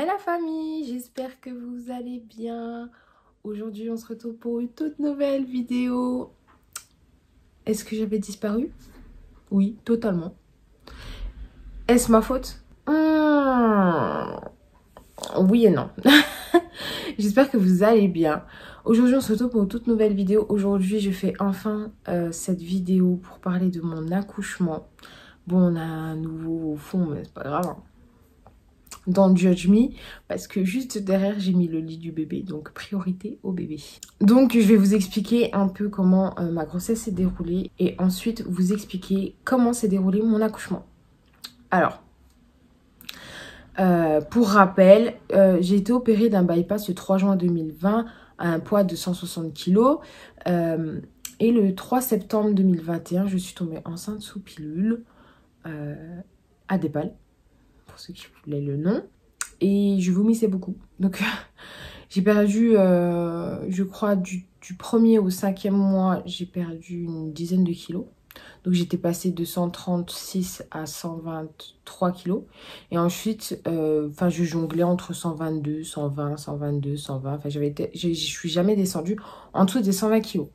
la famille, j'espère que vous allez bien. Aujourd'hui on se retrouve pour une toute nouvelle vidéo. Est-ce que j'avais disparu? Oui, totalement. Est-ce ma faute? Oui et non. J'espère que vous allez bien. Aujourd'hui on se retrouve pour une toute nouvelle vidéo. Aujourd'hui je fais enfin cette vidéo pour parler de mon accouchement. Bon, on a un nouveau fond mais c'est pas grave, hein. Don't judge me, parce que juste derrière j'ai mis le lit du bébé, donc priorité au bébé. Donc je vais vous expliquer un peu comment ma grossesse s'est déroulée et ensuite vous expliquer comment s'est déroulé mon accouchement. Alors, pour rappel, j'ai été opérée d'un bypass le 3 juin 2020 à un poids de 160 kg et le 3 septembre 2021 je suis tombée enceinte sous pilule à Dépal, pour ceux qui voulaient le nom. Et je vomissais beaucoup. Donc j'ai perdu, je crois, du 1er au 5e mois, j'ai perdu une dizaine de kilos. Donc j'étais passée de 136 à 123 kilos. Et ensuite, je jonglais entre 122, 120, 122, 120. Enfin, je suis jamais descendue en dessous des 120 kilos.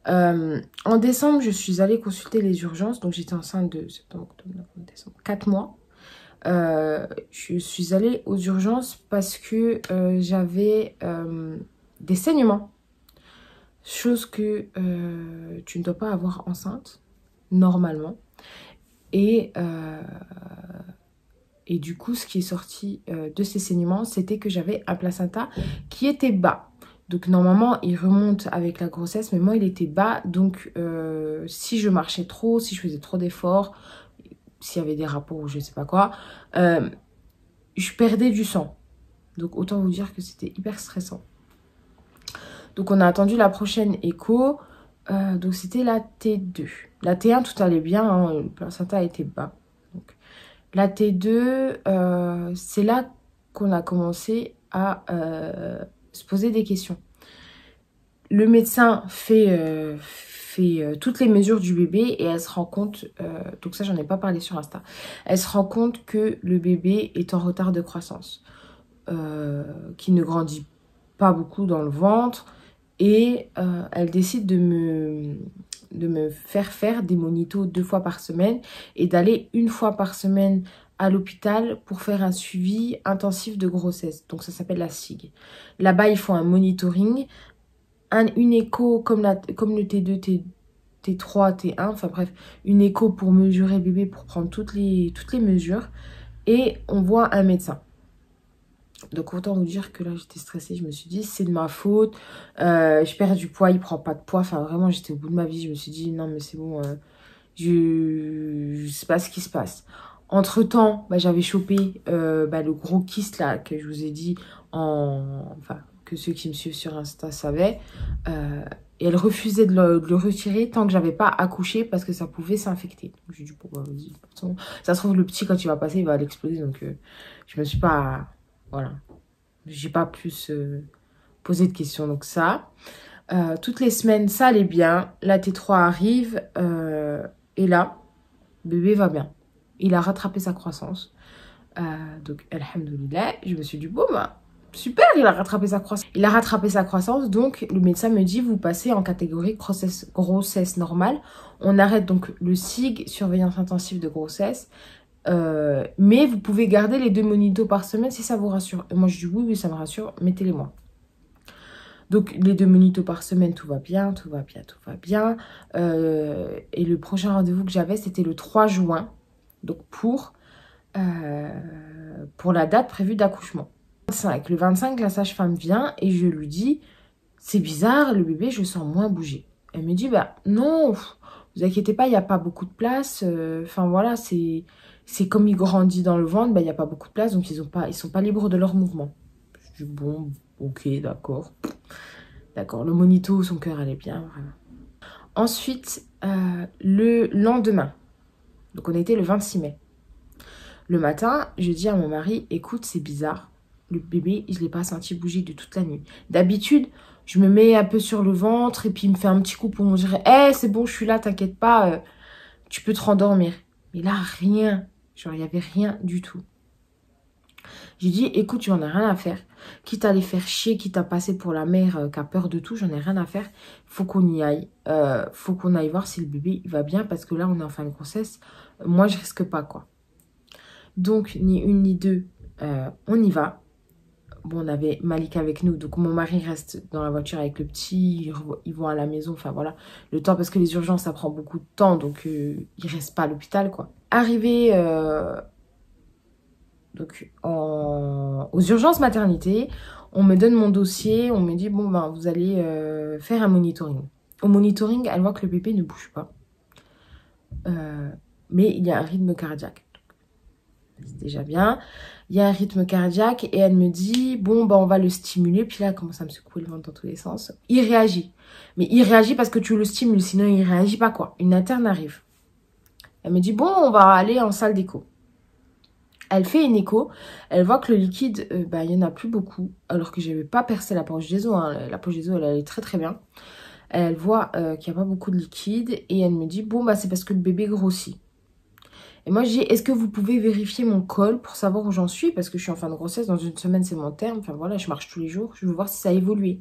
En décembre, je suis allée consulter les urgences. Donc j'étais enceinte de septembre, octobre, novembre, décembre, 4 mois. Je suis allée aux urgences parce que j'avais des saignements. Chose que tu ne dois pas avoir enceinte, normalement. Et du coup, ce qui est sorti de ces saignements, c'était que j'avais un placenta qui était bas. Donc normalement, il remonte avec la grossesse, mais moi, il était bas. Donc si je marchais trop, si je faisais trop d'efforts, s'il y avait des rapports ou je sais pas quoi, je perdais du sang. Donc autant vous dire que c'était hyper stressant. Donc on a attendu la prochaine écho. Donc c'était la T2. La T1 tout allait bien, hein, le placenta était bas. Donc, la T2, c'est là qu'on a commencé à se poser des questions. Le médecin fait toutes les mesures du bébé et elle se rend compte, donc ça j'en ai pas parlé sur Insta, elle se rend compte que le bébé est en retard de croissance, qui ne grandit pas beaucoup dans le ventre et elle décide de me faire des monitos 2 fois par semaine et d'aller 1 fois par semaine à l'hôpital pour faire un suivi intensif de grossesse. Donc ça s'appelle la SIG. Là-bas ils font un monitoring, une écho comme le T2, T3, T1, enfin bref, une écho pour mesurer le bébé, pour prendre toutes les mesures. Et on voit un médecin. Donc autant vous dire que là j'étais stressée, je me suis dit c'est de ma faute, je perds du poids, il prend pas de poids, enfin vraiment j'étais au bout de ma vie, je me suis dit non mais c'est bon, je sais pas ce qui se passe. Entre temps, j'avais chopé le gros kyste là que je vous ai dit, que ceux qui me suivent sur Insta savaient, et elle refusait de le retirer tant que j'avais pas accouché parce que ça pouvait s'infecter. J'ai dit bon vas-y, ça se trouve le petit quand il va passer il va l'exploser, donc je me suis pas, voilà, j'ai pas plus posé de questions. Donc ça, toutes les semaines ça allait bien, la T3 arrive et là bébé va bien, il a rattrapé sa croissance, donc alhamdoulilah, je me suis dit bon super, il a rattrapé sa croissance. Il a rattrapé sa croissance, donc le médecin me dit vous passez en catégorie grossesse normale. On arrête donc le SIG, surveillance intensive de grossesse, mais vous pouvez garder les 2 monitos par semaine si ça vous rassure. Et moi je dis oui ça me rassure, mettez-les moi. Donc les 2 monitos par semaine, tout va bien, tout va bien, tout va bien. Et le prochain rendez-vous que j'avais c'était le 3 juin, donc pour la date prévue d'accouchement. Le 25, la sage-femme vient et je lui dis c'est bizarre, le bébé je sens moins bouger. Elle me dit non, vous inquiétez pas, il n'y a pas beaucoup de place, enfin voilà, c'est comme il grandit dans le ventre, il n'y a pas beaucoup de place, donc ils sont pas libres de leur mouvement. Je dis bon, ok, d'accord, le monito, son cœur allait bien, vraiment. Ensuite, le lendemain, donc on était le 26 mai, le matin, je dis à mon mari écoute, c'est bizarre, le bébé, je ne l'ai pas senti bouger de toute la nuit. D'habitude, je me mets un peu sur le ventre et puis il me fait un petit coup pour me dire hey, c'est bon, je suis là, t'inquiète pas, tu peux te rendormir. Mais là, rien. Genre, il n'y avait rien du tout. J'ai dit, écoute, j'en ai rien à faire. Quitte à les faire chier, quitte à passer pour la mère qui a peur de tout, j'en ai rien à faire. Faut qu'on y aille. Faut qu'on aille voir si le bébé il va bien parce que là, on est en fin de grossesse. Moi, je risque pas, quoi. Donc, ni une ni deux, on y va. Bon, on avait Malik avec nous. Donc, mon mari reste dans la voiture avec le petit. Ils vont à la maison. Enfin, voilà. Le temps, parce que les urgences, ça prend beaucoup de temps. Donc, ils restent pas à l'hôpital, quoi. Arrivé... Donc, aux urgences maternité, on me donne mon dossier, on me dit, bon, ben, vous allez faire un monitoring. Au monitoring, elle voit que le bébé ne bouge pas. Mais il y a un rythme cardiaque. C'est déjà bien. Il y a un rythme cardiaque et elle me dit, bon, ben, on va le stimuler. Puis là, elle commence à me secouer le ventre dans tous les sens. Il réagit. Mais il réagit parce que tu le stimules, sinon il réagit pas, quoi. Une interne arrive. Elle me dit, bon, on va aller en salle d'écho. Elle fait une écho, elle voit que le liquide, il n'y en a plus beaucoup, alors que je n'avais pas percé la poche des os. Hein. La poche des os, elle allait très très bien. Elle voit qu'il n'y a pas beaucoup de liquide et elle me dit, bon, bah c'est parce que le bébé grossit. Et moi, je dis, est-ce que vous pouvez vérifier mon col pour savoir où j'en suis? Parce que je suis en fin de grossesse, dans une semaine, c'est mon terme. Enfin voilà, je marche tous les jours, je veux voir si ça a évolué.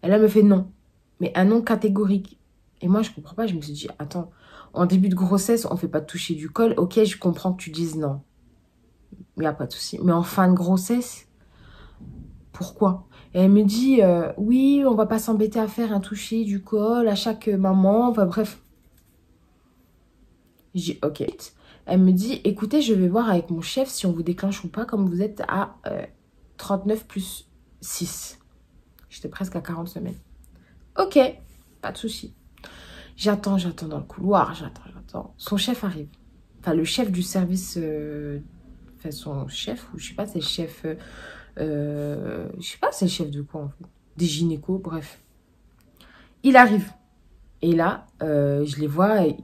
Elle me fait non, mais un non catégorique. Et moi, je comprends pas, je me suis dit, attends, en début de grossesse, on ne fait pas toucher du col. Ok, je comprends que tu dises non. Il n'y a pas de souci. Mais en fin de grossesse, pourquoi? Et elle me dit, oui, on va pas s'embêter à faire un toucher du col à chaque maman. Enfin bref. J'ai dit, ok. Elle me dit, écoutez, je vais voir avec mon chef si on vous déclenche ou pas, comme vous êtes à 39 plus 6. J'étais presque à 40 semaines. Ok, pas de souci. J'attends dans le couloir, j'attends. Son chef arrive. Enfin, le chef du service... Enfin, son chef, ou je sais pas, c'est le chef... je sais pas, c'est le chef de quoi, en fait. Des gynécos, bref. Il arrive. Et là, je les vois. En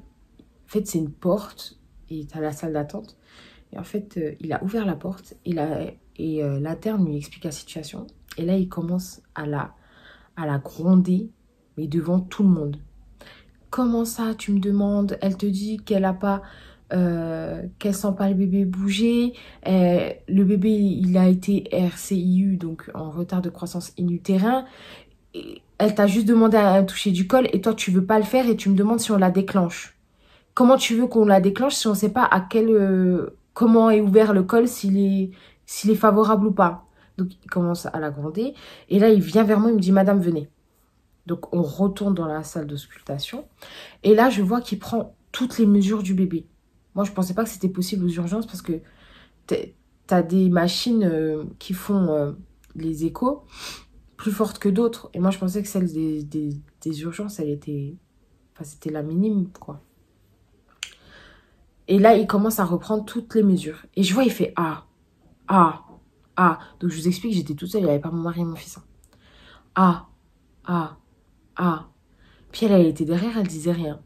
fait, c'est une porte. Et t'as la salle d'attente. Et en fait, il a ouvert la porte. Et l'interne lui explique la situation. Et là, il commence à la gronder. Mais devant tout le monde. Comment ça, tu me demandes? Elle te dit qu'elle a pas... qu'elle sent pas le bébé bouger. Le bébé, il a été RCIU, donc en retard de croissance in-utérin. Elle t'a juste demandé à toucher du col et toi, tu veux pas le faire et tu me demandes si on la déclenche. Comment tu veux qu'on la déclenche si on sait pas à comment est ouvert le col, s'il est favorable ou pas? Donc, il commence à la gronder. Et là, il vient vers moi, il me dit, Madame, venez. Donc, on retourne dans la salle d'auscultation. Et là, je vois qu'il prend toutes les mesures du bébé. Moi, je ne pensais pas que c'était possible aux urgences parce que tu as des machines qui font les échos plus fortes que d'autres. Et moi, je pensais que celle des urgences, elle était... Enfin, c'était la minime, quoi. Et là, il commence à reprendre toutes les mesures. Et je vois, il fait « Ah, ah, ah ». Donc, je vous explique, j'étais toute seule, il n'y avait pas mon mari et mon fils. Hein. Ah, ah, ah. Puis elle était derrière, elle disait rien.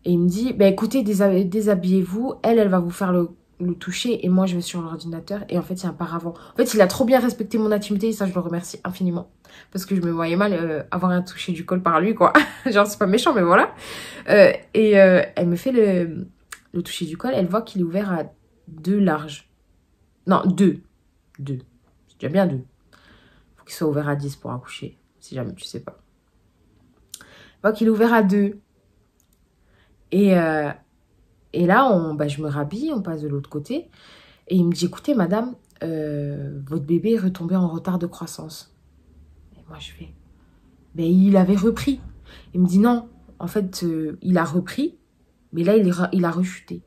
Et il me dit, bah écoutez, déshabillez-vous. Elle va vous faire le toucher et moi, je vais sur l'ordinateur. Et en fait, il y a un paravent. En fait, il a trop bien respecté mon intimité et ça, je le remercie infiniment. Parce que je me voyais mal avoir un toucher du col par lui, quoi. Genre, c'est pas méchant, mais voilà. Elle me fait le toucher du col. Elle voit qu'il est ouvert à 2 larges. Non, 2. 2. C'est déjà bien 2. Faut qu'il soit ouvert à 10 pour accoucher. Si jamais tu sais pas. Elle voit qu'il est ouvert à 2. Et là, je me rhabille, on passe de l'autre côté. Et il me dit, écoutez, madame, votre bébé est retombé en retard de croissance. Et moi, je fais, mais il avait repris. Il me dit, non, en fait, il a repris, mais là, il a rechuté.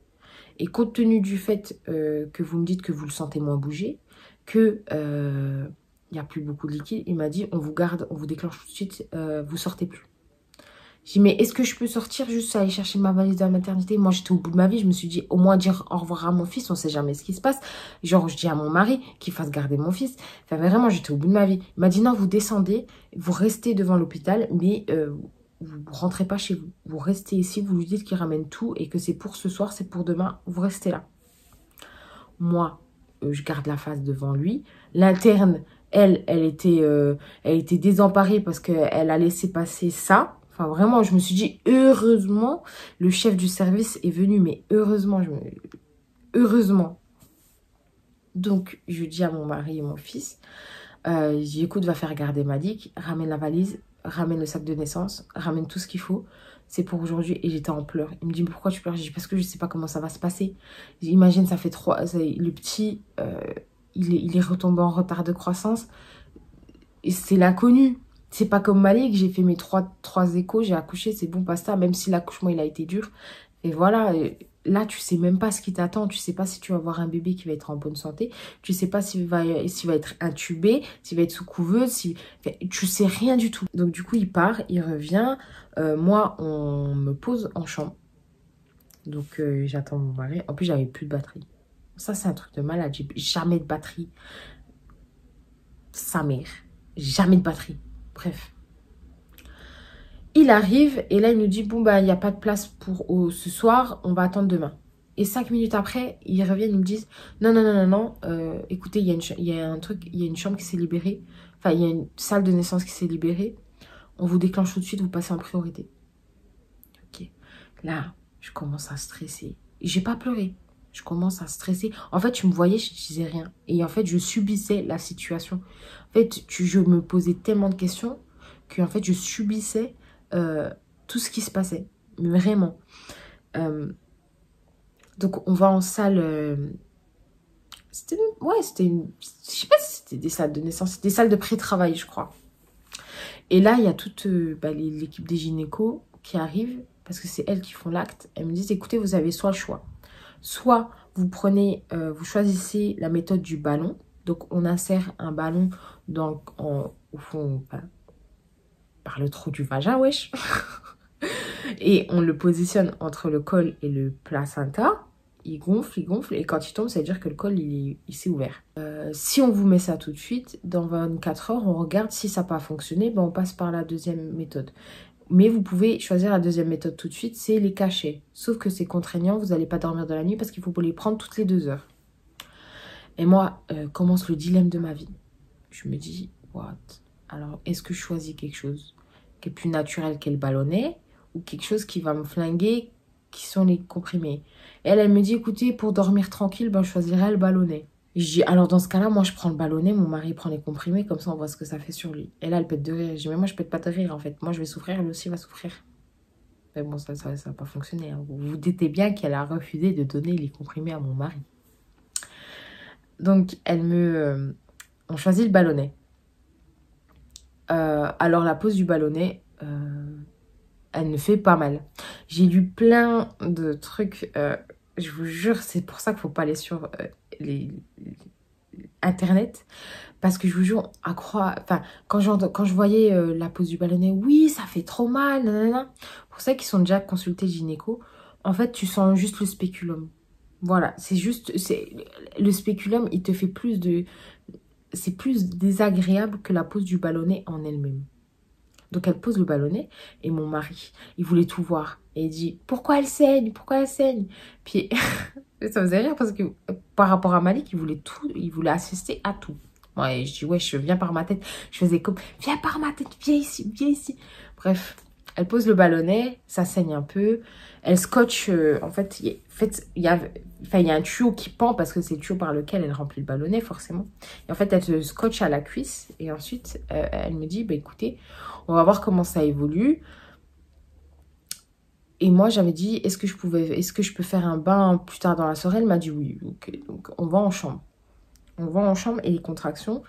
Et compte tenu du fait que vous me dites que vous le sentez moins bouger, que il n'y a plus beaucoup de liquide, il m'a dit, on vous garde, on vous déclenche tout de suite, vous sortez plus. J'ai dit, mais est-ce que je peux sortir juste aller chercher ma valise de la maternité? Moi, j'étais au bout de ma vie. Je me suis dit, au moins dire au revoir à mon fils. On sait jamais ce qui se passe. Genre, je dis à mon mari qu'il fasse garder mon fils. Enfin, vraiment, j'étais au bout de ma vie. Il m'a dit, non, vous descendez, vous restez devant l'hôpital, mais vous rentrez pas chez vous. Vous restez ici, vous lui dites qu'il ramène tout et que c'est pour ce soir, c'est pour demain. Vous restez là. Moi, je garde la face devant lui. L'interne, elle était désemparée parce qu'elle a laissé passer ça. Enfin, vraiment, je me suis dit, heureusement, le chef du service est venu. Mais heureusement, heureusement. Donc, je dis à mon mari et mon fils, je dis, écoute, va faire garder Malik, ramène la valise, ramène le sac de naissance, ramène tout ce qu'il faut. C'est pour aujourd'hui. Et j'étais en pleurs. Il me dit, mais pourquoi tu pleures? Je dis, parce que je sais pas comment ça va se passer. Imagine, ça fait 3... Le petit, il est retombé en retard de croissance. Et c'est l'inconnu. C'est pas comme Malik, j'ai fait mes trois échos, j'ai accouché, c'est bon, basta. Même si l'accouchement, il a été dur. Et voilà, là, tu sais même pas ce qui t'attend. Tu sais pas si tu vas avoir un bébé qui va être en bonne santé. Tu sais pas s'il va être intubé, s'il va être sous couveuse. Tu sais rien du tout. Donc, du coup, il part, il revient. Moi, on me pose en chambre. Donc, j'attends mon mari. En plus, j'avais plus de batterie. Ça, c'est un truc de malade. J'ai jamais de batterie. Sa mère. Jamais de batterie. Bref. Il arrive et là, il nous dit, bon, bah, il n'y a pas de place pour ce soir, on va attendre demain. Et 5 minutes après, ils reviennent, ils me disent, non, écoutez, il y a une chambre qui s'est libérée. Enfin, il y a une salle de naissance qui s'est libérée. On vous déclenche tout de suite, vous passez en priorité. Ok. Là, je commence à stresser. J'ai pas pleuré. Je commence à stresser. En fait, tu me voyais, je disais rien. Et en fait, je subissais la situation. En fait, je me posais tellement de questions que en fait, je subissais tout ce qui se passait. Mais vraiment. Donc, on va en salle... c'était une... Je sais pas si c'était des salles de naissance. C'était des salles de pré-travail, je crois. Et là, il y a toute l'équipe des gynécos qui arrive. Parce que c'est elles qui font l'acte. Elles me disent, écoutez, vous avez soit le choix. Soit vous prenez, vous choisissez la méthode du ballon. Donc, on insère un ballon au fond, par le trou du vagin, wesh. Et on le positionne entre le col et le placenta. Il gonfle. Et quand il tombe, ça veut dire que le col, il s'est ouvert. Si on vous met ça tout de suite, dans 24 heures, on regarde si ça n'a pas fonctionné. Ben, on passe par la deuxième méthode. Mais vous pouvez choisir la deuxième méthode tout de suite, c'est les cachets. Sauf que c'est contraignant, vous n'allez pas dormir de la nuit parce qu'il faut les prendre toutes les 2 heures. Et moi, commence le dilemme de ma vie. Je me dis, what? Alors, est-ce que je choisis quelque chose qui est plus naturel qu'est le ballonnet ou quelque chose qui va me flinguer, qui sont les comprimés? Et elle me dit, écoutez, pour dormir tranquille, ben, je choisirais le ballonnet. Je dis, alors dans ce cas-là, moi je prends le ballonnet, mon mari prend les comprimés, comme ça on voit ce que ça fait sur lui. Et là, elle pète de rire. Je dis, mais moi je pète pas de rire en fait. Moi je vais souffrir, elle aussi va souffrir. Mais bon, ça va pas fonctionner. Hein. Vous vous doutez bien qu'elle a refusé de donner les comprimés à mon mari. Donc, on choisit le ballonnet. Alors, la pose du ballonnet, elle me fait pas mal. J'ai lu plein de trucs. Je vous jure, c'est pour ça qu'il faut pas aller sur Internet. Parce que je vous jure, à croire... Enfin, quand je voyais la pose du ballonnet, oui, ça fait trop mal, nanana. Pour ceux qui sont déjà consultés gynéco, en fait, tu sens juste le spéculum. Voilà, c'est juste... Le spéculum, il te fait plus de... C'est plus désagréable que la pose du ballonnet en elle-même. Donc, elle pose le ballonnet et mon mari, il voulait tout voir. Et il dit, pourquoi elle saigne? Pourquoi elle saigne? Puis, ça me faisait rire parce que par rapport à Malik, il voulait assister à tout. Ouais, je dis, ouais, je viens par ma tête. Je faisais comme, viens par ma tête, viens ici, viens ici. Bref, elle pose le ballonnet, ça saigne un peu. Elle scotche, en fait, il y a un tuyau qui pend parce que c'est le tuyau par lequel elle remplit le ballonnet, forcément. Et en fait, elle se scotche à la cuisse. Et ensuite, elle me dit, bah, écoutez, on va voir comment ça évolue. Et moi, j'avais dit, est-ce que je peux faire un bain plus tard dans la soirée? Elle m'a dit oui. Okay, donc, on va en chambre. On va en chambre et les contractions.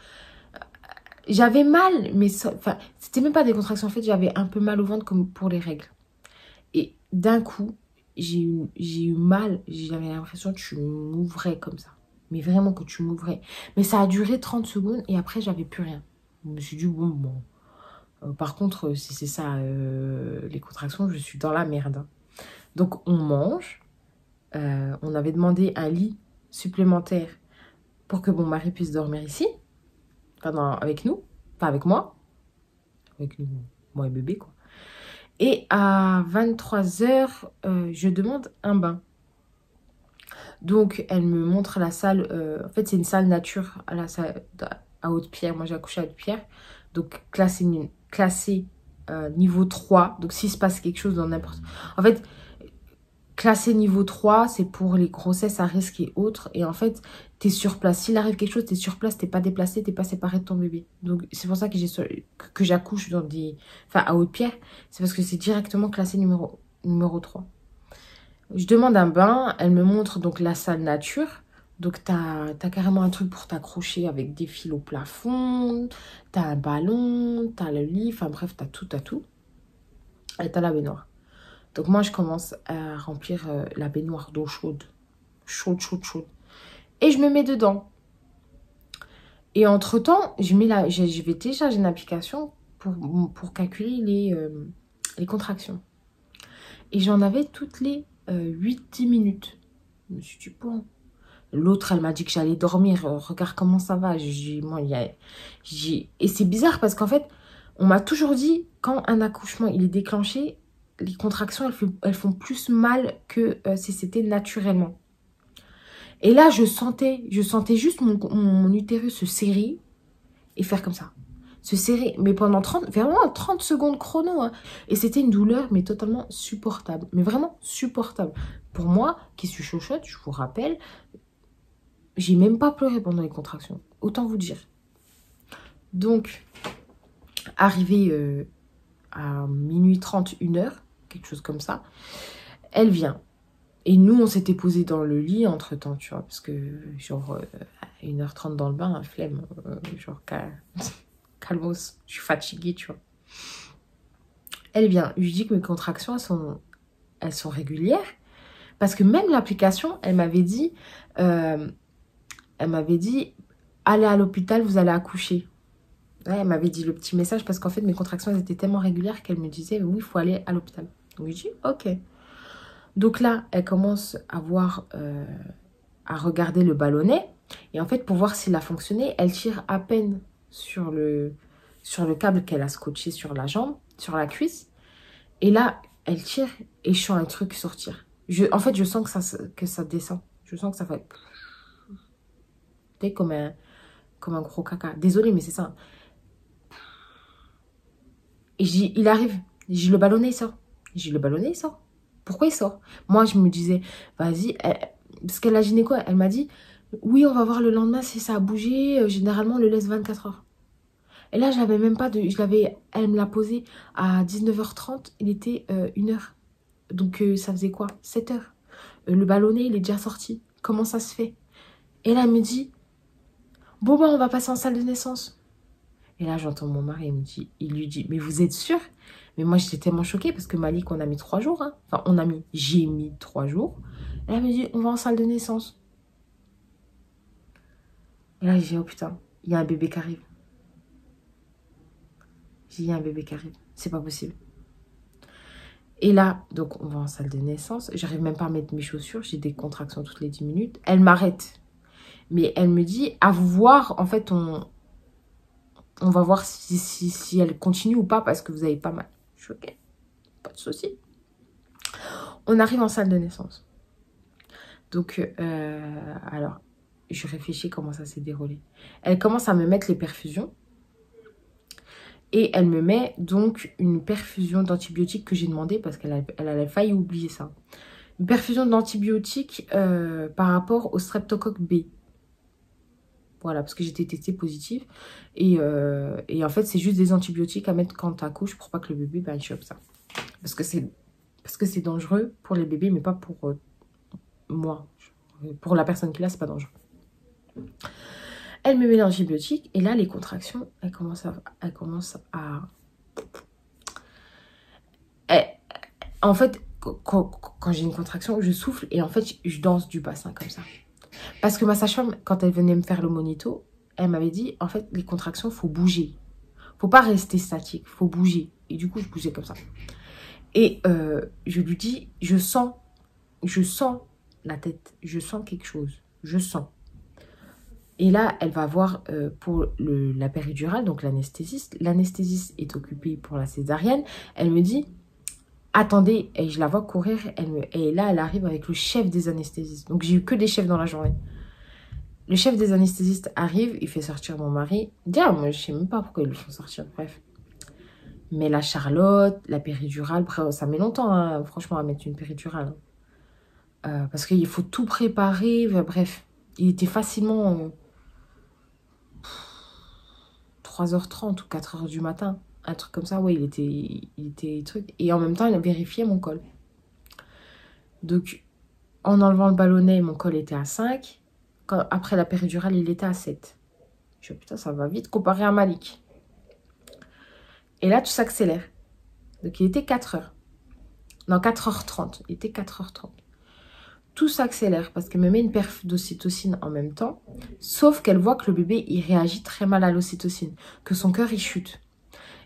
J'avais mal, mais c'était même pas des contractions. En fait, j'avais un peu mal au ventre comme pour les règles. Et d'un coup, j'ai eu mal. J'avais l'impression que tu m'ouvrais comme ça. Mais vraiment que tu m'ouvrais. Mais ça a duré 30 secondes et après, j'avais plus rien. Je me suis dit, bon. Par contre, si c'est ça, les contractions, je suis dans la merde. Donc, on mange. On avait demandé un lit supplémentaire pour que mon mari puisse dormir ici. Avec nous. Pas avec moi. Avec nous, moi et bébé, quoi. Et à 23h, je demande un bain. Donc, elle me montre la salle. En fait, c'est une salle nature à Haute-Pierre. Moi, j'ai accouché à Haute-Pierre. Donc, classée niveau 3. Donc, s'il se passe quelque chose dans n'importe... En fait, Classé niveau 3, c'est pour les grossesses à risque et autres. Et en fait, tu es sur place. S'il arrive quelque chose, tu es sur place, tu n'es pas déplacé, tu n'es pas séparé de ton bébé. Donc, c'est pour ça que j'accouche dans des... Enfin, à Haute-Pierre. C'est parce que c'est directement classé numéro 3. Je demande un bain. Elle me montre donc la salle nature. Donc, tu as carrément un truc pour t'accrocher avec des fils au plafond. Tu as un ballon, tu as le lit. Enfin, bref, tu as tout, Et tu as la baignoire. Donc, moi, je commence à remplir la baignoire d'eau chaude. Chaude. Et je me mets dedans. Et entre-temps, je vais télécharger une application pour calculer les contractions. Et j'en avais toutes les 8-10 minutes. Je me suis dit, bon. L'autre, elle m'a dit que j'allais dormir. Regarde comment ça va. Et c'est bizarre parce qu'en fait, on m'a toujours dit, quand un accouchement il est déclenché, les contractions, elles font plus mal que si c'était naturellement. Et là, je sentais juste mon utérus se serrer et faire comme ça. Se serrer, mais pendant vraiment 30 secondes chrono. Hein. Et c'était une douleur, mais totalement supportable. Mais vraiment supportable. Pour moi, qui suis chochotte, je vous rappelle, j'ai même pas pleuré pendant les contractions. Autant vous dire. Donc, arrivé à minuit 30, 1h, quelque chose comme ça, elle vient. Et nous, on s'était posé dans le lit entre-temps, tu vois, parce que, genre, à 1h30 dans le bain, flemme, genre, calmos, je suis fatiguée, tu vois. Elle vient, je lui dis que mes contractions, elles sont régulières, parce que même l'application, elle m'avait dit, allez à l'hôpital, vous allez accoucher. Ouais, elle m'avait dit le petit message, parce qu'en fait, mes contractions, elles étaient tellement régulières qu'elle me disait, oui, il faut aller à l'hôpital. Donc, je dis, ok. Donc là, elle commence à regarder le ballonnet. Et en fait, pour voir s'il a fonctionné, elle tire à peine sur le câble qu'elle a scotché sur la jambe, sur la cuisse. Et là, elle tire et je sens un truc sortir. En fait, je sens que ça descend. Je sens que ça fait... Tu sais, comme un gros caca. Désolée, mais c'est ça. Et je dis, il arrive. Je dis, le ballonnet, il sort. Je dis, le ballonnet, il sort. Pourquoi il sort? Moi, je me disais, vas-y, parce qu'elle a gynéco, elle m'a dit, oui, on va voir le lendemain si ça a bougé. Généralement, on le laisse 24 heures. Et là, je l'avais même pas elle me l'a posé à 19h30, il était 1h. Donc, ça faisait quoi? 7h. Le ballonnet, il est déjà sorti. Comment ça se fait? Et là, elle me dit, bon, bah, on va passer en salle de naissance. Et là, j'entends mon mari, il lui dit, mais vous êtes sûr? Mais moi, j'étais tellement choquée parce que Malik, on a mis 3 jours. Hein. Enfin, j'ai mis 3 jours. Et là, elle me dit, on va en salle de naissance. Et là, j'ai dit, oh putain, il y a un bébé qui arrive. J'ai dit, il y a un bébé qui arrive. C'est pas possible. Et là, donc, on va en salle de naissance. J'arrive même pas à mettre mes chaussures. J'ai des contractions toutes les 10 minutes. Elle m'arrête. Mais elle me dit, à vous voir, en fait, on va voir si elle continue ou pas parce que vous avez pas mal. Je suis ok. Pas de souci. On arrive en salle de naissance. Donc, alors, je réfléchis comment ça s'est déroulé. Elle commence à me mettre les perfusions. Et elle me met donc une perfusion d'antibiotiques que j'ai demandé parce qu'elle avait failli oublier ça. Une perfusion d'antibiotiques par rapport au streptocoque B. Voilà, parce que j'étais testée positive. Et en fait, c'est juste des antibiotiques à mettre quand tu accouches pour pas que le bébé il chope ça. Parce que c'est dangereux pour les bébés, mais pas pour moi. Pour la personne qui l'a, c'est pas dangereux. Elle me met l'antibiotique et là, les contractions, elles commencent à... En fait, quand j'ai une contraction, je souffle et en fait, je danse du bassin comme ça. Parce que ma sage-femme, quand elle venait me faire le monito, elle m'avait dit, en fait, les contractions, il faut bouger. Faut pas rester statique, il faut bouger. Et du coup, je bougeais comme ça. Et je lui dis, je sens la tête, je sens quelque chose, je sens. Et là, elle va voir pour la péridurale, donc l'anesthésiste. L'anesthésiste est occupée pour la césarienne. Elle me dit, attendez, et je la vois courir. Et là, elle arrive avec le chef des anesthésistes. Donc, j'ai eu que des chefs dans la journée. Le chef des anesthésistes arrive, il fait sortir mon mari. Déjà, moi, je sais même pas pourquoi ils le font sortir, bref. Mais la Charlotte, la péridurale, ça met longtemps, hein, franchement, à mettre une péridurale. Parce qu'il faut tout préparer. Bref, il était facilement 3h30 ou 4h du matin. Un truc comme ça, ouais, il était truc. Et en même temps, il a vérifié mon col. Donc, en enlevant le ballonnet, mon col était à 5. Après la péridurale, il était à 7. Je dis, putain, ça va vite comparé à Malik. Et là, tout s'accélère. Donc, il était 4h. Non, 4h30. Il était 4h30. Tout s'accélère parce qu'elle me met une perf d'ocytocine en même temps. Sauf qu'elle voit que le bébé, il réagit très mal à l'ocytocine. Que son cœur, il chute.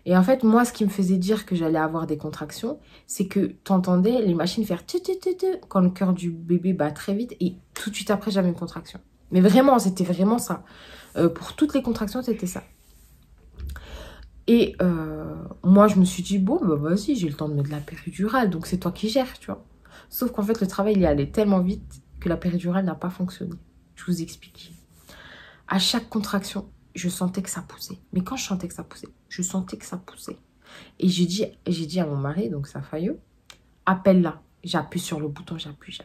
Et en fait, moi, ce qui me faisait dire que j'allais avoir des contractions, c'est que tu entendais les machines faire tu quand le cœur du bébé bat très vite. Et tout de suite après, j'avais une contraction. Mais vraiment, c'était vraiment ça. Pour toutes les contractions, c'était ça. Et moi, je me suis dit, bon, bah vas-y, j'ai le temps de mettre de la péridurale. Donc, c'est toi qui gères, tu vois. Sauf qu'en fait, le travail, il est allé tellement vite que la péridurale n'a pas fonctionné. Je vous explique. À chaque contraction, je sentais que ça poussait. Mais quand je sentais que ça poussait, je sentais que ça poussait. Et j'ai dit à mon mari, donc ça faillot, appelle-la. J'appuie sur le bouton, j'appuie.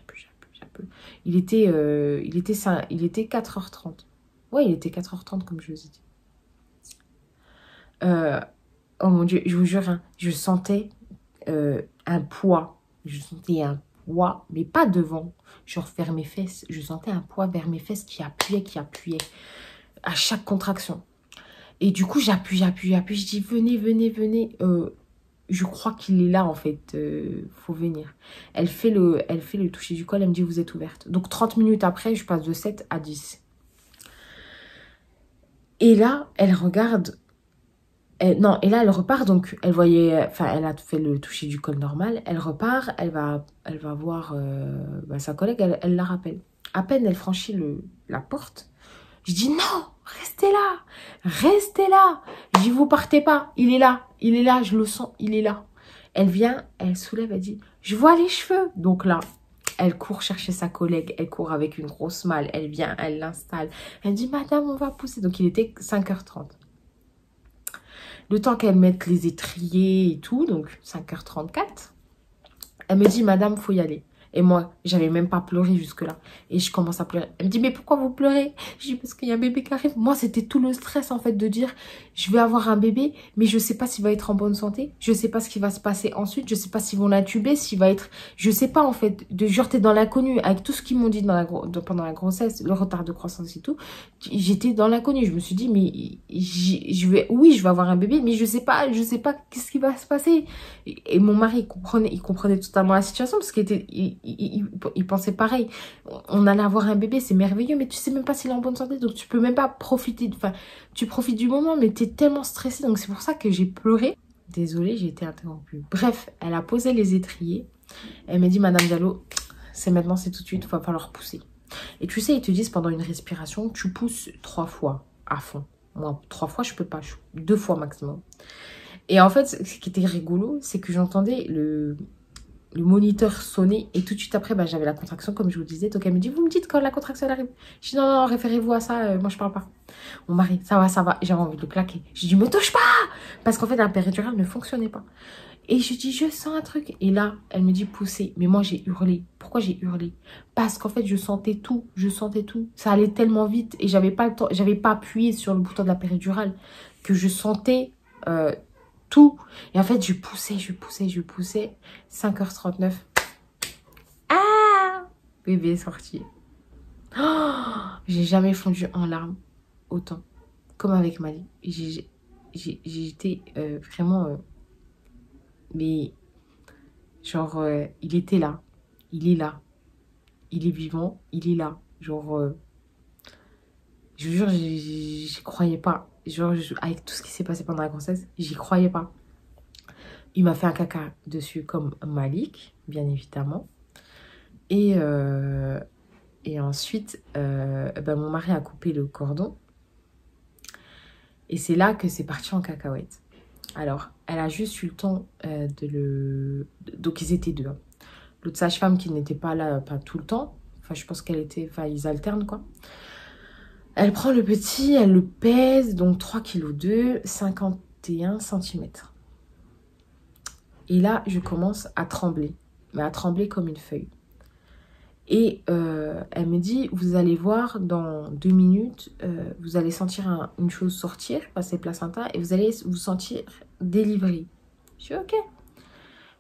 Il était 4h30. Ouais, il était 4h30, comme je vous ai dit. Oh mon Dieu, je vous jure, hein, je sentais un poids. Je sentais un poids, mais pas devant. Genre vers mes fesses. Je sentais un poids vers mes fesses qui appuyait. À chaque contraction. Et du coup, j'appuie. Je dis, venez. Je crois qu'il est là, en fait. Faut venir. Elle fait le toucher du col. Elle me dit, vous êtes ouverte. Donc, 30 minutes après, je passe de 7 à 10. Et là, elle regarde. Et là, elle repart. Donc, elle voyait... Enfin, elle a fait le toucher du col normal. Elle repart. Elle va voir sa collègue. Elle la rappelle. À peine elle franchit la porte. Je dis non, restez là. Je dis vous partez pas, il est là, je le sens, il est là. Elle vient, elle soulève, elle dit je vois les cheveux. Donc là, elle court chercher sa collègue, elle court avec une grosse malle, elle vient, elle l'installe. Elle dit madame, on va pousser. Donc il était 5h30. Le temps qu'elle mette les étriers et tout, donc 5h34, elle me dit madame, faut y aller. Et moi, j'avais même pas pleuré jusque-là. Et je commence à pleurer. Elle me dit, mais pourquoi vous pleurez? Je dis, parce qu'il y a un bébé qui arrive. Moi, c'était tout le stress, en fait, de dire, je vais avoir un bébé, mais je sais pas s'il va être en bonne santé. Je sais pas ce qui va se passer ensuite. Je sais pas s'ils vont l'intuber, s'il va être... Je sais pas, en fait. De genre, t'es dans l'inconnu. Avec tout ce qu'ils m'ont dit pendant la grossesse, le retard de croissance et tout, j'étais dans l'inconnu. Je me suis dit, mais je vais avoir un bébé, mais je sais pas qu'est-ce qui va se passer. Et mon mari, il comprenait totalement la situation, parce il pensait pareil. On allait avoir un bébé, c'est merveilleux, mais tu sais même pas s'il est en bonne santé, donc tu peux même pas profiter. Enfin, tu profites du moment, mais tu es tellement stressée. Donc c'est pour ça que j'ai pleuré. Désolée, j'ai été interrompue. Bref, elle a posé les étriers. Elle m'a dit, Madame Diallo, c'est maintenant, c'est tout de suite, il va falloir pousser. Et tu sais, ils te disent pendant une respiration, tu pousses 3 fois à fond. Moi, 3 fois, je peux pas. 2 fois maximum. Et en fait, ce qui était rigolo, c'est que j'entendais le moniteur sonner et tout de suite après, j'avais la contraction, comme je vous disais. Donc, elle me dit, vous me dites quand la contraction elle arrive? Je dis, non, référez-vous à ça, moi, je parle pas. Mon mari, ça va. J'avais envie de le claquer. Je dis, me touche pas! Parce qu'en fait, la péridurale ne fonctionnait pas. Et je dis, je sens un truc. Et là, elle me dit, poussez. Mais moi, j'ai hurlé. Pourquoi j'ai hurlé? Parce qu'en fait, je sentais tout. Ça allait tellement vite et j'avais pas le temps. J'avais pas appuyé sur le bouton de la péridurale que je sentais tout. Et en fait, je poussais. 5h39. Ah! Bébé est sorti. Oh, j'ai jamais fondu en larmes autant. Comme avec Mali. J'étais vraiment... mais genre, il était là. Il est là. Il est vivant. Il est là. Genre, je vous jure, j'y croyais pas. Genre, avec tout ce qui s'est passé pendant la grossesse, j'y croyais pas. Il m'a fait un caca dessus comme Malik, bien évidemment. Et ensuite, mon mari a coupé le cordon. Et c'est là que c'est parti en cacahuète. Alors, elle a juste eu le temps Donc, ils étaient 2. Hein. L'autre sage-femme qui n'était pas là, pas tout le temps. Enfin, je pense qu'elle était... Enfin, ils alternent, quoi. Elle prend le petit, elle le pèse. Donc, 3,2 kg, 51 cm. Et là, je commence à trembler. Mais à trembler comme une feuille. Et elle me dit, vous allez voir dans 2 minutes, vous allez sentir une chose sortir, passer placenta, et vous allez vous sentir délivré. Je dis ok.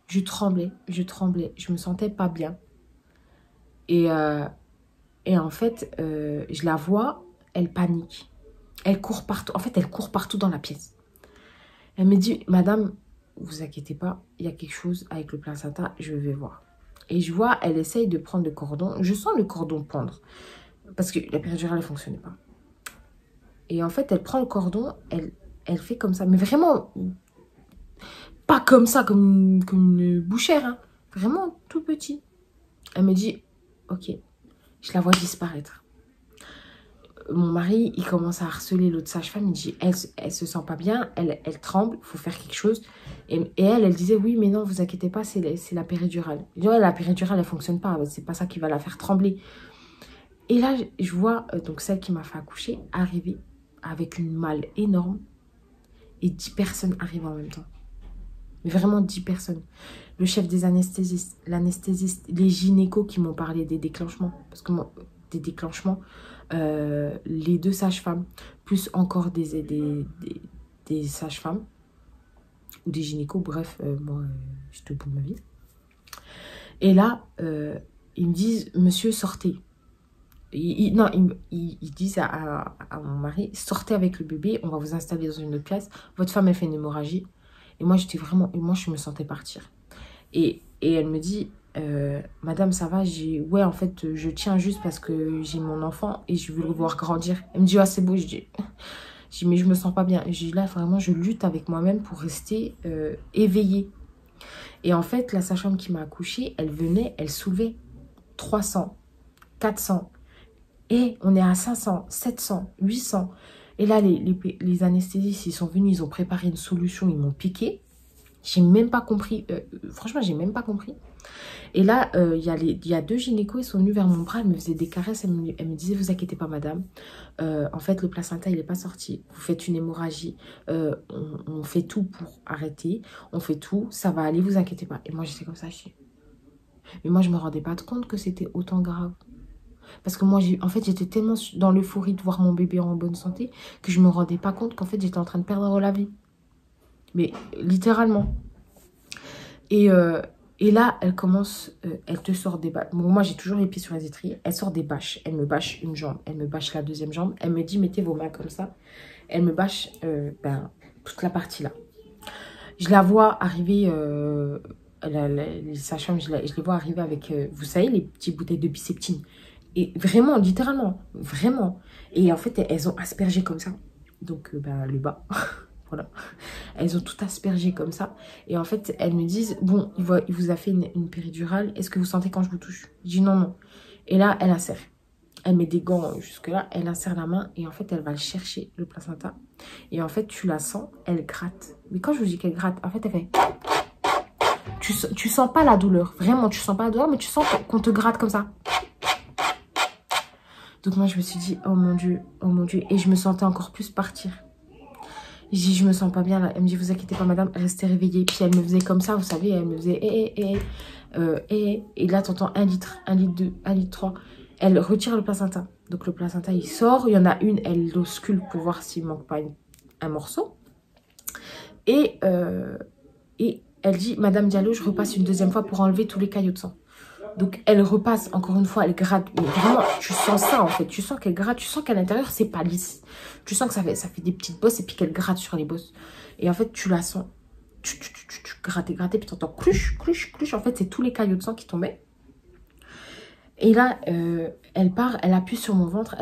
Je tremblais, je me sentais pas bien. Et en fait, je la vois, elle panique. Elle court partout. En fait, elle court partout dans la pièce. Elle me dit, madame, vous inquiétez pas, il y a quelque chose avec le placenta, je vais voir. Et je vois, elle essaye de prendre le cordon. Je sens le cordon pendre. Parce que la péridurale ne fonctionnait pas. Et en fait, elle prend le cordon, elle fait comme ça. Mais vraiment, pas comme ça, comme une bouchère. Hein. Vraiment tout petit. Elle me dit, ok, je la vois disparaître. Mon mari, il commence à harceler l'autre sage-femme. Il dit, elle se sent pas bien, elle tremble, il faut faire quelque chose. Et elle disait, oui, mais non, vous inquiétez pas, c'est la péridurale. Je dis, ouais, la péridurale, elle fonctionne pas, c'est pas ça qui va la faire trembler. Et là, je vois donc celle qui m'a fait accoucher arriver avec une malle énorme et 10 personnes arrivent en même temps. Mais vraiment 10 personnes. Le chef des anesthésistes, l'anesthésiste, les gynécos qui m'ont parlé des déclenchements. Parce que moi, des déclenchements, les 2 sages-femmes, plus encore des sages-femmes ou des gynécos, bref, moi, j'étais au bout de ma vie. Et là, ils me disent, monsieur, sortez. Ils disent à mon mari, sortez avec le bébé, on va vous installer dans une autre pièce. Votre femme, elle fait une hémorragie. Et moi, je me sentais partir. Et elle me dit, madame, ça va? Ouais, en fait, je tiens juste parce que j'ai mon enfant et je veux le voir grandir. Elle me dit, ah, c'est beau. Je dis, mais je me sens pas bien. Je dis, là, vraiment, je lutte avec moi-même pour rester éveillée. Et en fait, la sage-femme qui m'a accouchée, elle venait, elle soulevait 300, 400. Et on est à 500, 700, 800. Et là, les anesthésistes, ils sont venus, ils ont préparé une solution, ils m'ont piqué. J'ai même pas compris. Franchement, j'ai même pas compris. Et là, il y a 2 gynécos, ils sont venus vers mon bras, elles me faisaient des caresses, elles me disaient, vous inquiétez pas, madame. En fait, le placenta, il n'est pas sorti. Vous faites une hémorragie. On fait tout pour arrêter. On fait tout. Ça va aller, vous inquiétez pas. Et moi, j'étais comme ça. Mais moi, je me rendais pas compte que c'était autant grave. Parce que moi, en fait, j'étais tellement dans l'euphorie de voir mon bébé en bonne santé que je me rendais pas compte qu'en fait, j'étais en train de perdre la vie. Mais littéralement. Et là, elle commence, elle te sort des bâches. Bon, moi, j'ai toujours les pieds sur les étriers. Elle sort des bâches. Elle me bâche une jambe. Elle me bâche la deuxième jambe. Elle me dit, mettez vos mains comme ça. Elle me bâche toute la partie là. Je la vois arriver, les sages-femmes, je les vois arriver avec, vous savez, les petites bouteilles de Biceptine. Et vraiment, littéralement, vraiment. Et en fait, elles ont aspergé comme ça. Donc, le bas. Voilà. Elles ont tout aspergé comme ça. Et en fait, elles me disent, bon, il vous a fait une péridurale. Est-ce que vous sentez quand je vous touche? Je dis non, non. Et là, elle insère. Elle met des gants jusque-là. Elle insère la main. Et en fait, elle va le chercher, le placenta. Et en fait, tu la sens, elle gratte. Mais quand je vous dis qu'elle gratte, en fait, elle fait... Tu sens pas la douleur. Vraiment, tu sens pas la douleur, mais tu sens qu'on te gratte comme ça. Donc moi, je me suis dit, oh mon Dieu, oh mon Dieu. Et je me sentais encore plus partir. Je dis, je me sens pas bien là. Elle me dit, vous inquiétez pas, madame, restez réveillée. Puis elle me faisait comme ça, vous savez, elle me faisait, et là, t'entends 1 litre, 1 litre 2, 1 litre 3. Elle retire le placenta. Donc le placenta, il sort. Il y en a une, elle l'auscule pour voir s'il manque pas un morceau. Et elle dit, madame Diallo, je repasse une deuxième fois pour enlever tous les caillots de sang. Donc, elle repasse, encore une fois, elle gratte. Mais vraiment, tu sens ça, en fait. Tu sens qu'elle gratte. Tu sens qu'à l'intérieur, c'est pas lisse. Tu sens que ça fait des petites bosses et puis qu'elle gratte sur les bosses. Et en fait, tu la sens. Tu grattes et grattes. Puis tu entends clouche, clouche, clouche. En fait, c'est tous les caillots de sang qui tombaient. Et là, elle part, elle appuie sur mon ventre.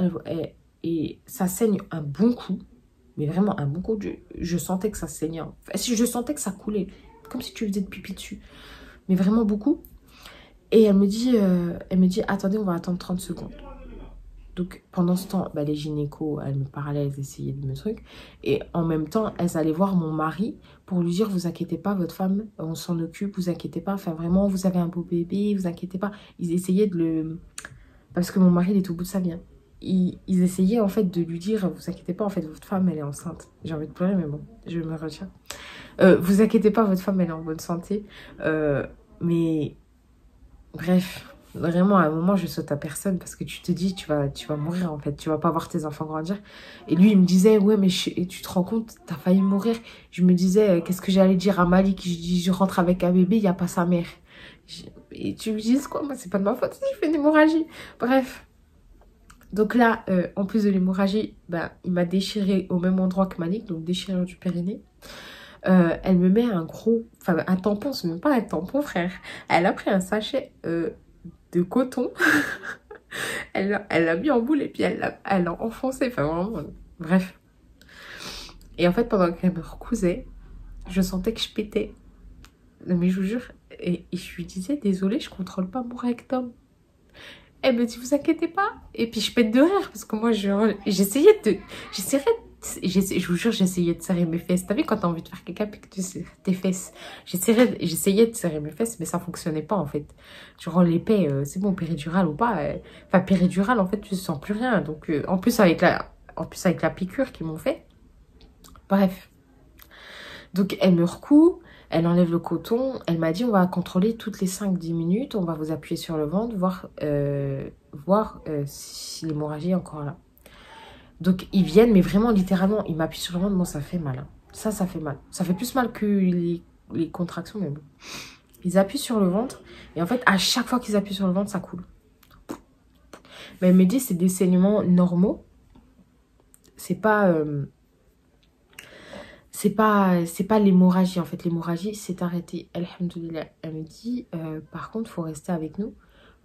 Et ça saigne un bon coup. Mais vraiment, un bon coup. Je sentais que ça saignait. Enfin, je sentais que ça coulait. Comme si tu faisais de pipi dessus. Mais vraiment beaucoup. Et elle me dit, attendez, on va attendre 30 secondes. Donc, pendant ce temps, les gynécos, elles me parlaient, elles essayaient de me truc. Et en même temps, elles allaient voir mon mari pour lui dire, vous inquiétez pas, votre femme, on s'en occupe, vous inquiétez pas. Enfin, vraiment, vous avez un beau bébé, vous inquiétez pas. Ils essayaient de le... Parce que mon mari, il est au bout de sa vie. Hein. Ils essayaient, en fait, de lui dire, vous inquiétez pas, en fait, votre femme, elle est enceinte. J'ai envie de pleurer, mais bon, je me retiens. Vous inquiétez pas, votre femme, elle est en bonne santé. Mais... Bref, Vraiment, à un moment, je saute à personne parce que tu te dis, tu vas mourir en fait. Tu vas pas voir tes enfants grandir. Et lui, il me disait, ouais, mais et tu te rends compte, t'as failli mourir. Je me disais, qu'est-ce que j'allais dire à Malik? Je dis, je rentre avec un bébé, il n'y a pas sa mère. Et tu me dis quoi? Moi, c'est pas de ma faute si je fais une hémorragie. Bref. Donc là, en plus de l'hémorragie, ben, il m'a déchiré au même endroit que Malik, donc déchirure du périnée. Elle me met enfin un tampon, c'est même pas un tampon, frère. Elle a pris un sachet de coton, elle l'a mis en boule et puis elle l'a enfoncé, enfin vraiment, bref. Et en fait, pendant qu'elle me recousait, je sentais que je pétais. Mais je vous jure, et je lui disais, désolée, je contrôle pas mon rectum. Elle me dit, vous inquiétez pas. Et puis je pète de rire parce que moi, j'essayais de... Je vous jure, j'essayais de serrer mes fesses. T'as vu quand t'as envie de faire caca puis que tu serres tes fesses? J'essayais de serrer mes fesses, mais ça fonctionnait pas en fait. Genre l'épée, c'est bon, péridurale ou pas. Enfin, péridurale, en fait, tu sens plus rien. Donc, en plus avec la piqûre qu'ils m'ont fait. Bref. Donc, elle me recoue. Elle enlève le coton. Elle m'a dit, on va contrôler toutes les 5-10 minutes. On va vous appuyer sur le ventre, voir si l'hémorragie est encore là. Donc, ils viennent, mais vraiment, littéralement, ils m'appuient sur le ventre. Bon, ça fait mal. Hein. Ça fait mal. Ça fait plus mal que les contractions, mais bon. Ils appuient sur le ventre. Et en fait, à chaque fois qu'ils appuient sur le ventre, ça coule. Mais elle me dit, c'est des saignements normaux. C'est pas... c'est pas l'hémorragie, en fait. L'hémorragie s'est arrêtée. Alhamdoulilah. Elle me dit, par contre, il faut rester avec nous.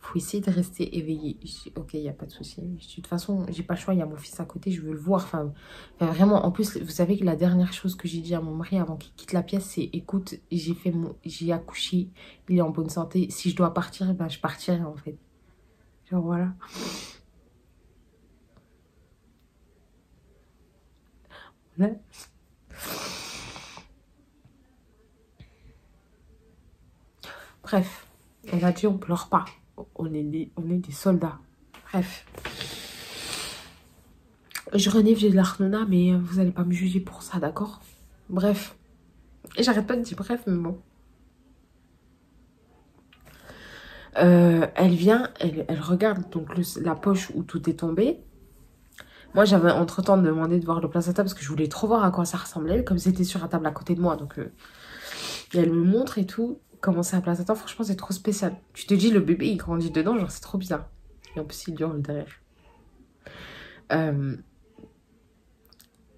Faut essayer de rester éveillé. Je dis, ok, il n'y a pas de souci. De toute façon, j'ai pas le choix, il y a mon fils à côté, je veux le voir. Enfin, vraiment, en plus, vous savez que la dernière chose que j'ai dit à mon mari avant qu'il quitte la pièce, c'est, écoute, j'ai accouché, il est en bonne santé. Si je dois partir, ben, je partirai, en fait. Genre, voilà. Voilà. Bref, elle a dit, on pleure pas. On est des soldats. Bref. Je renifle, j'ai de l'arnona, mais vous n'allez pas me juger pour ça, d'accord? Bref. Et j'arrête pas de dire bref, mais bon. Elle vient, elle regarde donc la poche où tout est tombé. Moi, j'avais entre-temps demandé de voir le placenta parce que je voulais trop voir à quoi ça ressemblait, comme c'était sur la table à côté de moi. Donc, et elle me montre et tout, comment c'est un placenta. Franchement, c'est trop spécial. Tu te dis, le bébé, il grandit dedans, genre, c'est trop bizarre. Et en plus, il hurle derrière.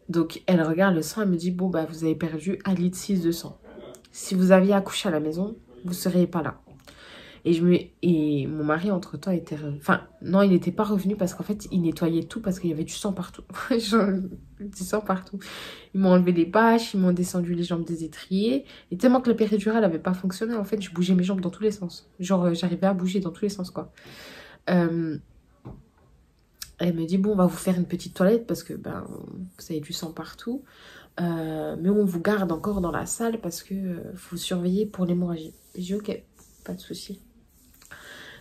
Donc, elle regarde le sang, elle me dit, bon, bah, vous avez perdu 1,6 litre de sang. Si vous aviez accouché à la maison, vous ne seriez pas là. Et mon mari, entre-temps, était... Enfin, non, il n'était pas revenu parce qu'en fait, il nettoyait tout parce qu'il y avait du sang partout. Genre, du sang partout. Ils m'ont enlevé les bâches, ils m'ont descendu les jambes des étriers. Et tellement que la péridurale n'avait pas fonctionné, en fait, je bougeais mes jambes dans tous les sens. Genre, j'arrivais à bouger dans tous les sens, quoi. Elle me dit, bon, on va vous faire une petite toilette parce que, ben, vous avez du sang partout. Mais on vous garde encore dans la salle parce que faut surveiller pour l'hémorragie. J'ai dit, ok, pas de souci.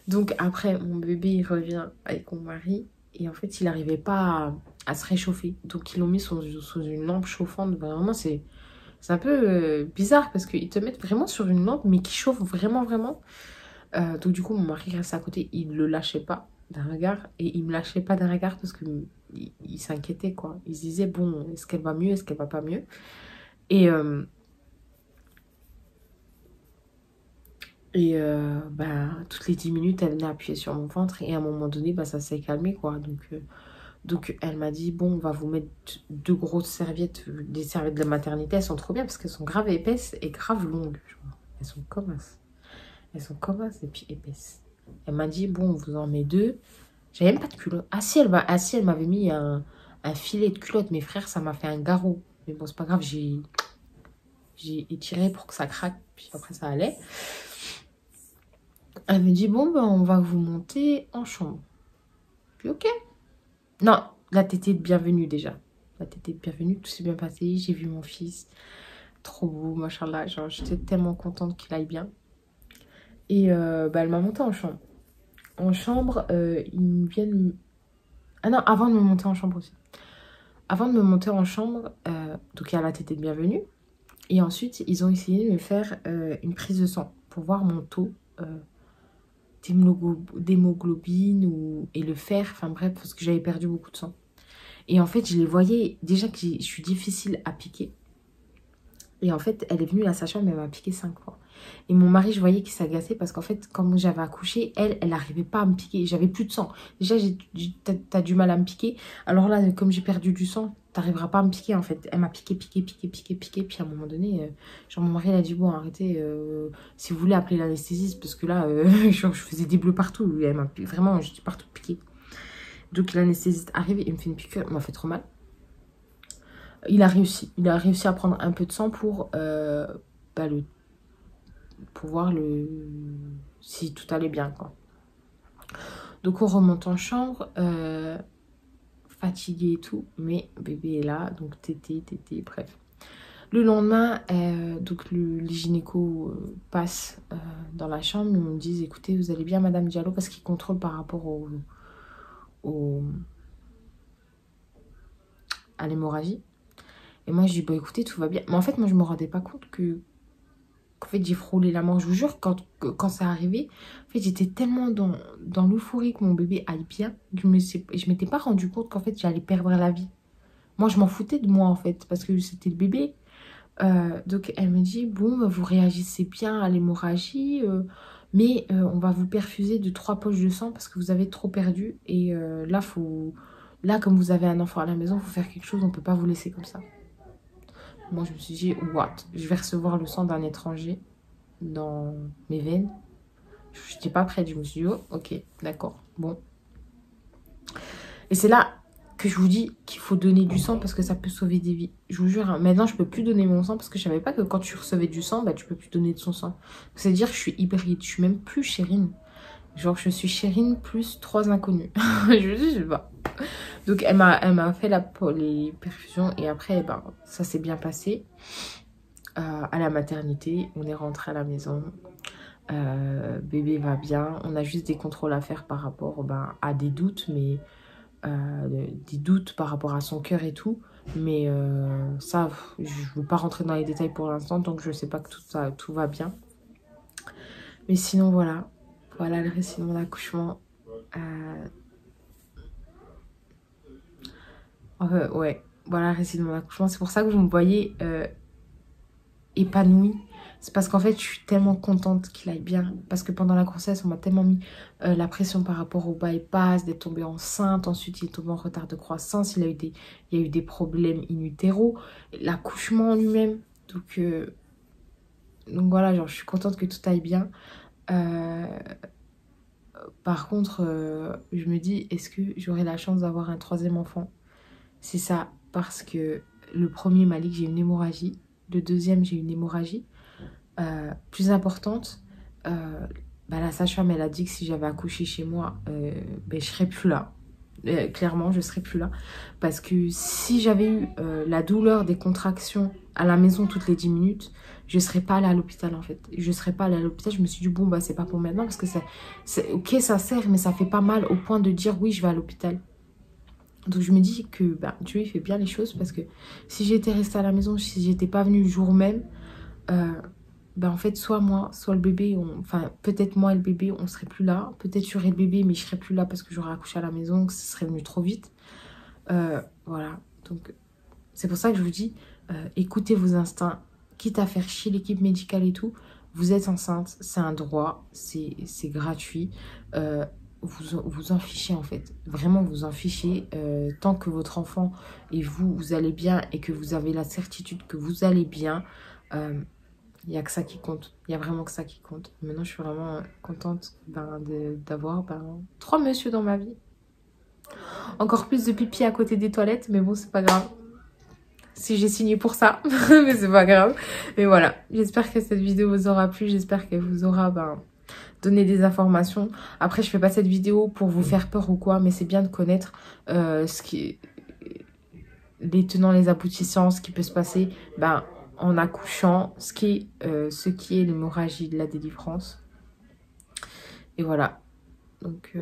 Donc après, mon bébé, il revient avec mon mari. Et en fait, il n'arrivait pas à se réchauffer. Donc, ils l'ont mis sous une lampe chauffante. Vraiment, c'est un peu bizarre parce qu'ils te mettent vraiment sur une lampe, mais qui chauffe vraiment, vraiment. Donc, du coup, mon mari reste à côté. Il ne le lâchait pas d'un regard. Et il ne me lâchait pas d'un regard parce qu'il s'inquiétait, quoi. Il se disait, bon, est-ce qu'elle va mieux? Est-ce qu'elle va pas mieux? Bah, toutes les 10 minutes, elle venait appuyer sur mon ventre. Et à un moment donné, bah, ça s'est calmé, quoi. Donc, elle m'a dit, bon, on va vous mettre 2 grosses serviettes. Des serviettes de la maternité, elles sont trop bien parce qu'elles sont grave épaisses et grave longues. Genre. Elles sont comme ça. Elles sont comme ça et puis épaisses. Elle m'a dit, bon, on vous en met 2. J'avais même pas de culotte. Ah si, elle m'avait mis un filet de culotte. Mes frères, ça m'a fait un garrot. Mais bon, c'est pas grave, j'ai étiré pour que ça craque. Puis après, ça allait. Elle me dit, bon, ben, on va vous monter en chambre. Puis, ok. Non, la tétée de bienvenue déjà. La tétée de bienvenue, tout s'est bien passé. J'ai vu mon fils. Trop beau, machallah. Genre, j'étais tellement contente qu'il aille bien. Et bah, elle m'a monté en chambre. En chambre, ils viennent... Ah non, avant de me monter en chambre aussi. Avant de me monter en chambre, donc il y a la tétée de bienvenue. Et ensuite, ils ont essayé de me faire une prise de sang pour voir mon taux d'hémoglobine et le fer, enfin bref, parce que j'avais perdu beaucoup de sang. Et en fait, je les voyais, déjà que je suis difficile à piquer. Et en fait, elle est venue, la sage-femme, elle m'a piqué 5 fois. Et mon mari, je voyais qu'il s'agaçait parce qu'en fait, quand j'avais accouché, elle n'arrivait pas à me piquer. J'avais plus de sang. Déjà, t'as du mal à me piquer. Alors là, comme j'ai perdu du sang, t'arriveras pas à me piquer en fait. Elle m'a piqué. Puis à un moment donné, genre mon mari, il a dit, bon, arrêtez, si vous voulez appeler l'anesthésiste, parce que là, genre, je faisais des bleus partout. Elle m'a vraiment, j'étais partout piquée. Donc l'anesthésiste arrive, il me fait une piqûre, il m'a fait trop mal. Il a réussi à prendre un peu de sang pour voir si tout allait bien, quoi. Donc on remonte en chambre, fatigué et tout, mais bébé est là, donc tété, bref. Le lendemain, donc les gynécos passent dans la chambre, ils me disent, écoutez, vous allez bien, Madame Diallo, parce qu'ils contrôlent par rapport à l'hémorragie. Et moi, je dis, bah écoutez, tout va bien. Mais en fait, moi, je me rendais pas compte qu'en fait, j'ai frôlé la mort. Je vous jure, quand ça arrivait, en fait, j'étais tellement dans l'euphorie que mon bébé aille bien, que je m'étais pas rendu compte qu'en fait, j'allais perdre la vie. Moi, je m'en foutais de moi, en fait, parce que c'était le bébé. Donc, elle me dit, bon, vous réagissez bien à l'hémorragie, mais on va vous perfuser de 3 poches de sang parce que vous avez trop perdu. Et là, comme vous avez un enfant à la maison, il faut faire quelque chose, on ne peut pas vous laisser comme ça. Moi, je me suis dit, what? Je vais recevoir le sang d'un étranger dans mes veines. Je n'étais pas prête. Je me suis dit, oh, ok, d'accord, bon. Et c'est là que je vous dis qu'il faut donner du sang parce que ça peut sauver des vies. Je vous jure, hein, maintenant, je ne peux plus donner mon sang parce que je ne savais pas que quand tu recevais du sang, bah, tu ne peux plus donner de son sang. C'est-à-dire que je suis hybride. Je ne suis même plus Chérine. Genre, je suis Chérine plus 3 inconnus. Je sais pas. Donc, elle m'a fait les perfusions et après, ben, ça s'est bien passé. À la maternité, on est rentré à la maison. Bébé va bien. On a juste des contrôles à faire par rapport à des doutes, mais des doutes par rapport à son cœur et tout. Mais ça, je ne veux pas rentrer dans les détails pour l'instant, donc je ne sais pas que tout va bien. Mais sinon, voilà. Voilà le récit de mon accouchement. Ouais, voilà le récit de mon accouchement. C'est pour ça que vous me voyez épanouie. C'est parce qu'en fait, je suis tellement contente qu'il aille bien. Parce que pendant la grossesse, on m'a tellement mis la pression par rapport au bypass, d'être tombée enceinte. Ensuite, il est tombé en retard de croissance. Il y a eu des problèmes in utero. L'accouchement en lui-même. Donc voilà, genre, je suis contente que tout aille bien. Par contre, je me dis, est-ce que j'aurai la chance d'avoir un 3e enfant? C'est ça, parce que le premier m'a dit que j'ai une hémorragie. Le 2e, j'ai une hémorragie plus importante. La sage-femme, elle a dit que si j'avais accouché chez moi, je serais plus là. Clairement, je serais plus là. Parce que si j'avais eu la douleur des contractions à la maison toutes les 10 minutes, je serais pas allée à l'hôpital en fait. Je serais pas allée à l'hôpital. Je me suis dit, bon, c'est pas pour maintenant parce que ok, ça sert, mais ça fait pas mal au point de dire, oui, je vais à l'hôpital. Donc je me dis que Dieu, il fait bien les choses parce que si j'étais restée à la maison, si j'étais pas venue le jour même, en fait, soit moi, soit le bébé, enfin, peut-être moi et le bébé, on serait plus là. Peut-être j'aurais le bébé, mais je serais plus là parce que j'aurais accouché à la maison, que ce serait venu trop vite. Voilà, donc c'est pour ça que je vous dis, écoutez vos instincts, quitte à faire chier l'équipe médicale et tout. Vous êtes enceinte, c'est un droit, c'est gratuit. Vous en fichez en fait. Vraiment, vous en fichez. Tant que votre enfant et vous allez bien et que vous avez la certitude que vous allez bien, il n'y a que ça qui compte. Il n'y a vraiment que ça qui compte. Maintenant, je suis vraiment contente d'avoir 3 messieurs dans ma vie. Encore plus de pipi à côté des toilettes, mais bon, c'est pas grave. Si j'ai signé pour ça, mais c'est pas grave. Mais voilà, j'espère que cette vidéo vous aura plu. J'espère qu'elle vous aura donné des informations. Après, je fais pas cette vidéo pour vous faire peur ou quoi, mais c'est bien de connaître les tenants, les aboutissants, ce qui peut se passer en accouchant, ce qui est l'hémorragie de la délivrance. Et voilà. Donc,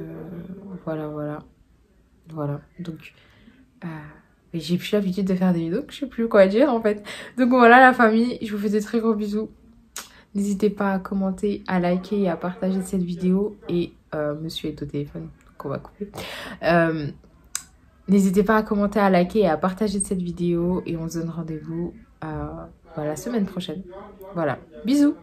voilà. Donc, j'ai plus l'habitude de faire des vidéos, je sais plus quoi dire en fait. Donc voilà la famille, je vous fais des très gros bisous. N'hésitez pas à commenter, à liker et à partager cette vidéo. Et monsieur est au téléphone, donc on va couper. N'hésitez pas à commenter, à liker et à partager cette vidéo. Et on se donne rendez-vous la semaine prochaine. Voilà, bisous!